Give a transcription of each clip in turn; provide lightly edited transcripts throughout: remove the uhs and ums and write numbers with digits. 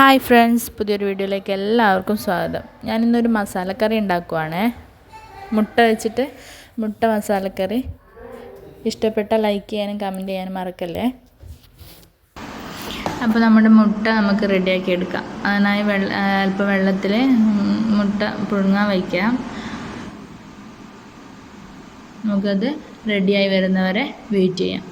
Hi friends, പുതിയൊരു വീഡിയോയിലേക്ക് എല്ലാവർക്കും സ്വാഗതം. ഞാനിന്നൊരു മസാലക്കറി ഉണ്ടാക്കുവാണേ. മുട്ട വെച്ചിട്ട് മുട്ട മസാലക്കറി. ഇഷ്ടപ്പെട്ടാൽ ലൈക്ക് ചെയ്യാനും കമൻറ്റ് ചെയ്യാനും മറക്കല്ലേ. അപ്പോൾ നമ്മുടെ മുട്ട നമുക്ക് റെഡിയാക്കി എടുക്കാം. അതിനായി അല്പം വെള്ളത്തിൽ മുട്ട പുഴുങ്ങാൻ വയ്ക്കാം. നമുക്കത് റെഡിയായി വരുന്നവരെ വെയിറ്റ് ചെയ്യാം.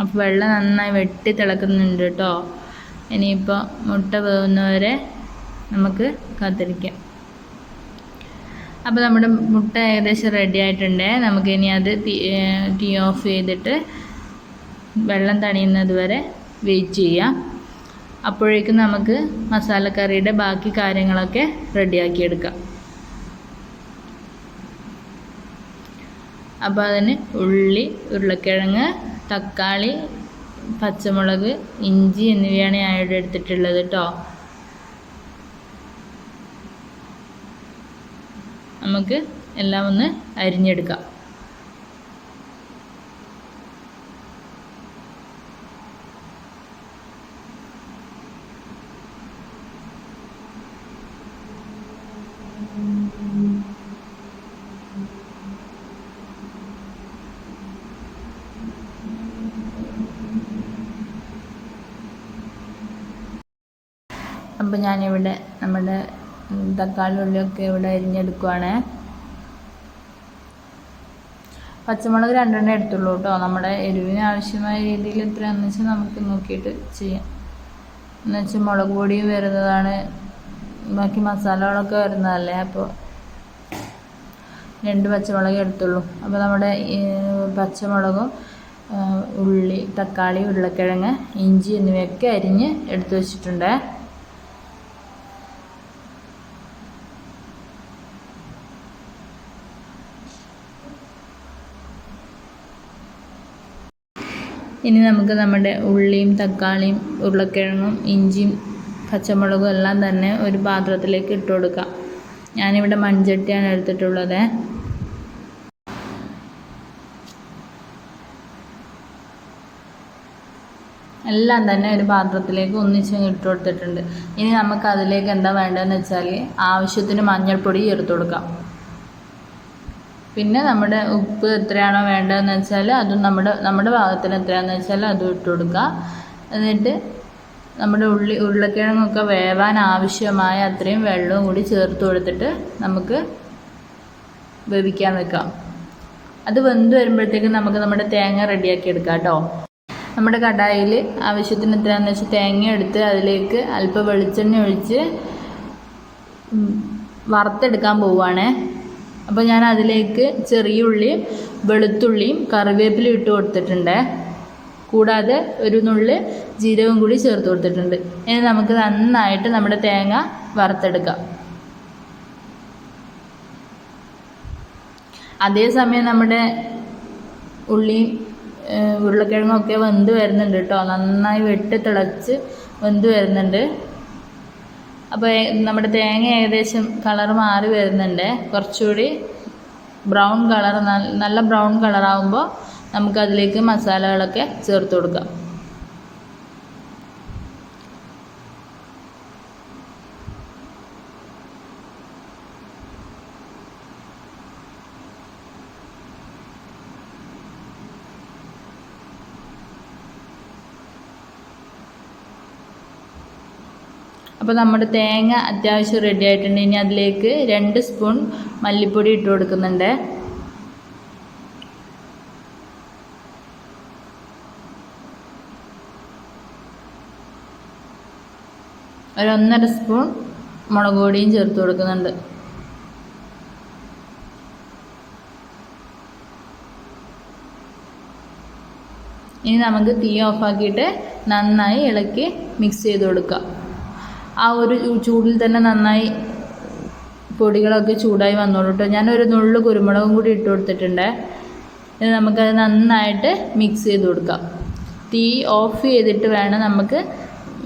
അപ്പോൾ വെള്ളം നന്നായി വെട്ടി തിളക്കുന്നുണ്ട് കേട്ടോ. ഇനിയിപ്പോൾ മുട്ട വേവുന്നവരെ നമുക്ക് കാത്തിരിക്കാം. അപ്പോൾ നമ്മുടെ മുട്ട ഏകദേശം റെഡി ആയിട്ടുണ്ട്. നമുക്കിനി അത് തീ ഓഫ് ചെയ്തിട്ട് വെള്ളം തണിയുന്നത് വരെ വെയിറ്റ് ചെയ്യാം. അപ്പോഴേക്കും നമുക്ക് മസാലക്കറിയുടെ ബാക്കി കാര്യങ്ങളൊക്കെ റെഡിയാക്കിയെടുക്കാം. അപ്പോൾ അതിന് ഉള്ളി, ഉരുളക്കിഴങ്ങ്, തക്കാളി, പച്ചമുളക്, ഇഞ്ചി എന്നിവയാണ് ഞാൻ ഇവിടെ എടുത്തിട്ടുള്ളത് കേട്ടോ. നമുക്ക് എല്ലാം ഒന്ന് അരിഞ്ഞെടുക്കാം. അപ്പോൾ ഞാനിവിടെ നമ്മുടെ തക്കാളി ഉള്ളിയൊക്കെ ഇവിടെ അരിഞ്ഞെടുക്കുവാണ്. പച്ചമുളക് 2 എടുത്തുള്ളൂ കേട്ടോ. നമ്മുടെ എരിവിന് ആവശ്യമായ രീതിയിൽ എത്രയാണെന്ന് വെച്ചാൽ നമുക്ക് നോക്കിയിട്ട് ചെയ്യാം. എന്നുവെച്ചാൽ മുളക് പൊടിയും വരുന്നതാണ്, ബാക്കി മസാലകളൊക്കെ വരുന്നതല്ലേ. അപ്പോൾ 2 പച്ചമുളക് എടുത്തുള്ളൂ. അപ്പോൾ നമ്മുടെ പച്ചമുളകും ഉള്ളി, തക്കാളി, ഉരുളക്കിഴങ്ങ്, ഇഞ്ചി എന്നിവയൊക്കെ അരിഞ്ഞ് എടുത്തു വെച്ചിട്ടുണ്ട്. ഇനി നമുക്ക് നമ്മുടെ ഉള്ളിയും തക്കാളിയും ഉരുളക്കിഴങ്ങും ഇഞ്ചിയും പച്ചമുളകും എല്ലാം തന്നെ ഒരു പാത്രത്തിലേക്ക് ഇട്ട് കൊടുക്കാം. ഞാനിവിടെ മൺചട്ടിയാണ് എടുത്തിട്ടുള്ളത്. എല്ലാം തന്നെ ഒരു പാത്രത്തിലേക്ക് ഒന്നിച്ച് ഇട്ട് കൊടുത്തിട്ടുണ്ട്. ഇനി നമുക്ക് അതിലേക്ക് എന്താ വേണ്ടതെന്ന് വെച്ചാൽ ആവശ്യത്തിന് മഞ്ഞൾപ്പൊടി ചേർത്ത് കൊടുക്കാം. പിന്നെ നമ്മുടെ ഉപ്പ് എത്രയാണോ വേണ്ടതെന്ന് വെച്ചാൽ അതും നമ്മുടെ ഭാഗത്തിന് എത്രയാണെന്ന് വെച്ചാൽ അതും ഇട്ട് കൊടുക്കുക. എന്നിട്ട് നമ്മുടെ ഉരുളക്കിഴങ്ങൊക്കെ വേവാൻ ആവശ്യമായ അത്രയും വെള്ളവും കൂടി ചേർത്ത് കൊടുത്തിട്ട് നമുക്ക് വേവിക്കാൻ വെക്കാം. അത് വെന്ത് വരുമ്പോഴത്തേക്കും നമുക്ക് നമ്മുടെ തേങ്ങ റെഡിയാക്കി എടുക്കാം കേട്ടോ. നമ്മുടെ കടായിൽ ആവശ്യത്തിന് എത്രയാണെന്ന് വെച്ചാൽ തേങ്ങ എടുത്ത് അതിലേക്ക് അല്പം വെളിച്ചെണ്ണ ഒഴിച്ച് വറുത്തെടുക്കാൻ പോവുകയാണ്. അപ്പോൾ ഞാൻ അതിലേക്ക് ചെറിയ ഉള്ളിയും വെളുത്തുള്ളിയും കറിവേപ്പിലയും ഇട്ട് കൊടുത്തിട്ടുണ്ട്. കൂടാതെ ഒരു നുള്ളി ജീരകവും കൂടി ചേർത്ത് കൊടുത്തിട്ടുണ്ട്. ഇനി നമുക്ക് നന്നായിട്ട് നമ്മുടെ തേങ്ങ വറുത്തെടുക്കാം. അതേസമയം നമ്മുടെ ഉള്ളിയും ഉരുളക്കിഴങ്ങൊക്കെ വെന്ത് വരുന്നുണ്ട് കേട്ടോ. നന്നായി വെട്ടി തിളച്ച് വെന്ത് വരുന്നുണ്ട്. അപ്പോൾ നമ്മുടെ തേങ്ങ ഏകദേശം കളർ മാറി വരുന്നുണ്ട്. കുറച്ചുകൂടി ബ്രൗൺ കളർ, നല്ല ബ്രൗൺ കളറാകുമ്പോൾ നമുക്കതിലേക്ക് മസാലകളൊക്കെ ചേർത്ത് കൊടുക്കാം. അപ്പോൾ നമ്മുടെ തേങ്ങ അത്യാവശ്യം റെഡി ആയിട്ടുണ്ട്. ഇനി അതിലേക്ക് 2 സ്പൂൺ മല്ലിപ്പൊടി ഇട്ട് കൊടുക്കുന്നുണ്ട്. ഒരു 1.5 സ്പൂൺ മുളക് പൊടിയും ചേർത്ത് കൊടുക്കുന്നുണ്ട്. ഇനി നമുക്ക് തീ ഓഫാക്കിയിട്ട് നന്നായി ഇളക്കി മിക്സ് ചെയ്ത് കൊടുക്കാം. ആ ഒരു ചൂടിൽ തന്നെ നന്നായി പൊടികളൊക്കെ ചൂടായി വന്നോളൂ കേട്ടോ. ഞാനൊരു നുള്ളു കുരുമുളകും കൂടി ഇട്ട് കൊടുത്തിട്ടുണ്ട്. ഇനി നമുക്കത് നന്നായിട്ട് മിക്സ് ചെയ്ത് കൊടുക്കാം. തീ ഓഫ് ചെയ്തിട്ട് വേണം നമുക്ക്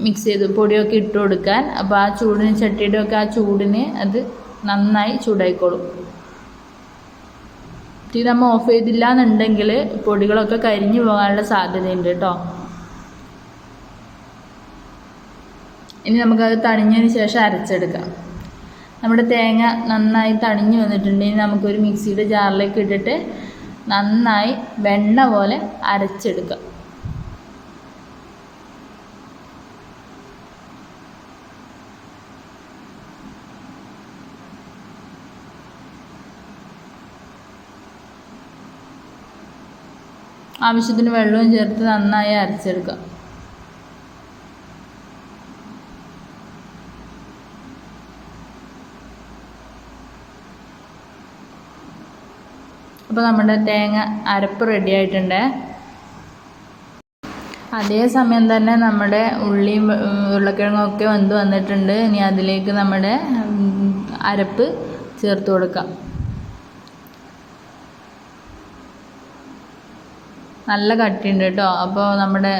മിക്സ് ചെയ്ത് പൊടിയൊക്കെ ഇട്ട് കൊടുക്കാൻ. അപ്പോൾ ആ ചൂടിന്, ചട്ടിയുടെ ഒക്കെ ആ ചൂടിന് അത് നന്നായി ചൂടായിക്കോളും. തീ നമ്മൾ ഓഫ് ചെയ്തില്ല എന്നുണ്ടെങ്കിൽ പൊടികളൊക്കെ കരിഞ്ഞു പോകാനുള്ള സാധ്യതയുണ്ട് കേട്ടോ. ഇനി നമുക്കത് തണിഞ്ഞതിന് ശേഷം അരച്ചെടുക്കാം. നമ്മുടെ തേങ്ങ നന്നായി തണിഞ്ഞു വന്നിട്ടുണ്ടെങ്കിൽ നമുക്കൊരു മിക്സിയുടെ ജാറിലേക്ക് ഇട്ടിട്ട് നന്നായി വെണ്ണ പോലെ അരച്ചെടുക്കാം. ആവശ്യത്തിന് വെള്ളവും ചേർത്ത് നന്നായി അരച്ചെടുക്കാം. അപ്പോൾ നമ്മുടെ തേങ്ങ അരപ്പ് റെഡി ആയിട്ടുണ്ട്. അതേ സമയം തന്നെ നമ്മുടെ ഉള്ളിയും ഉരുളക്കിഴങ്ങും ഒക്കെ വെന്ത് വന്നിട്ടുണ്ട്. ഇനി അതിലേക്ക് നമ്മുടെ അരപ്പ് ചേർത്ത് കൊടുക്കാം. നല്ല കട്ടിയുണ്ട് കേട്ടോ. അപ്പോൾ നമ്മുടെ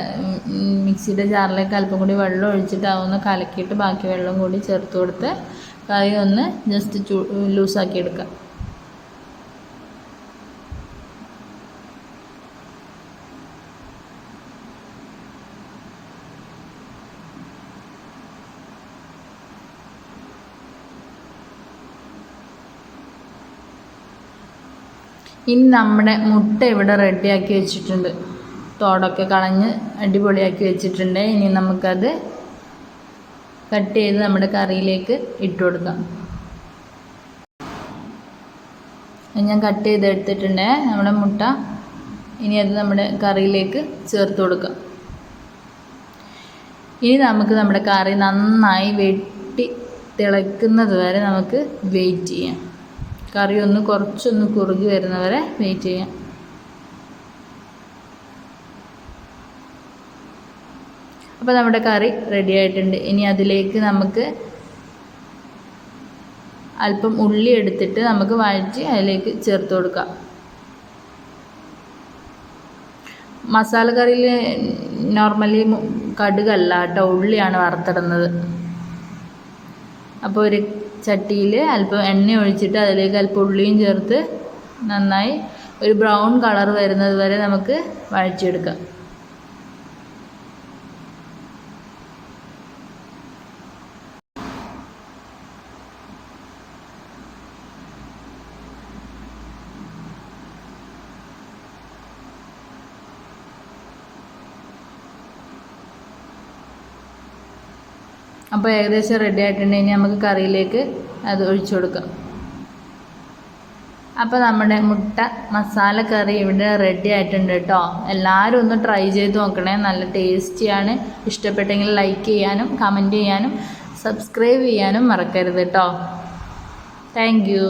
മിക്സിയുടെ ജാറിലേക്ക് അല്പം കൂടി വെള്ളം ഒഴിച്ചിട്ട് അതൊന്ന് കലക്കിയിട്ട് ബാക്കി വെള്ളം കൂടി ചേർത്ത് കൊടുത്ത് കറി ഒന്ന് ജസ്റ്റ് ലൂസാക്കി എടുക്കാം. ഇനി നമ്മുടെ മുട്ട ഇവിടെ റെഡിയാക്കി വെച്ചിട്ടുണ്ട്. തോടൊക്കെ കളഞ്ഞ് അടിപൊളിയാക്കി വെച്ചിട്ടുണ്ട്. ഇനി നമുക്കത് കട്ട് ചെയ്ത് നമ്മുടെ കറിയിലേക്ക് ഇട്ട് കൊടുക്കാം. ഞാൻ കട്ട് ചെയ്തെടുത്തിട്ടുണ്ട് നമ്മുടെ മുട്ട. ഇനി അത് നമ്മുടെ കറിയിലേക്ക് ചേർത്ത് കൊടുക്കാം. ഇനി നമുക്ക് നമ്മുടെ കറി നന്നായി വെട്ടി തിളയ്ക്കുന്നത് വരെ നമുക്ക് വെയിറ്റ് ചെയ്യാം. കറി ഒന്ന് കുറച്ചൊന്ന് കുറുകി വരുന്നവരെ വെയിറ്റ് ചെയ്യാം. അപ്പോൾ നമ്മുടെ കറി റെഡി ആയിട്ടുണ്ട്. ഇനി അതിലേക്ക് നമുക്ക് അല്പം ഉള്ളി എടുത്തിട്ട് നമുക്ക് വഴറ്റി അതിലേക്ക് ചേർത്ത് കൊടുക്കാം. മസാല കറിയിൽ നോർമലി കടുകല്ല കേട്ടോ, ഉള്ളിയാണ് വറുത്തിടുന്നത്. അപ്പോൾ ഒരു ചട്ടിയിൽ അല്പം എണ്ണ ഒഴിച്ചിട്ട് അതിലേക്ക് അല്പം ഉള്ളിയും ചേർത്ത് നന്നായി ഒരു ബ്രൗൺ കളർ വരുന്നത് വരെ നമുക്ക് വഴറ്റിയെടുക്കാം. അപ്പോൾ ഏകദേശം റെഡി ആയിട്ടുണ്ടെങ്കിൽ നമുക്ക് കറിയിലേക്ക് അത് ഒഴിച്ചു കൊടുക്കാം. അപ്പോൾ നമ്മുടെ മുട്ട മസാല കറി ഇവിടെ റെഡി ആയിട്ടുണ്ട് കേട്ടോ. എല്ലാവരും ഒന്ന് ട്രൈ ചെയ്ത് നോക്കണേ, നല്ല ടേസ്റ്റിയാണ്. ഇഷ്ടപ്പെട്ടെങ്കിൽ ലൈക്ക് ചെയ്യാനും കമൻറ്റ് ചെയ്യാനും സബ്സ്ക്രൈബ് ചെയ്യാനും മറക്കരുത് കേട്ടോ. Thank you.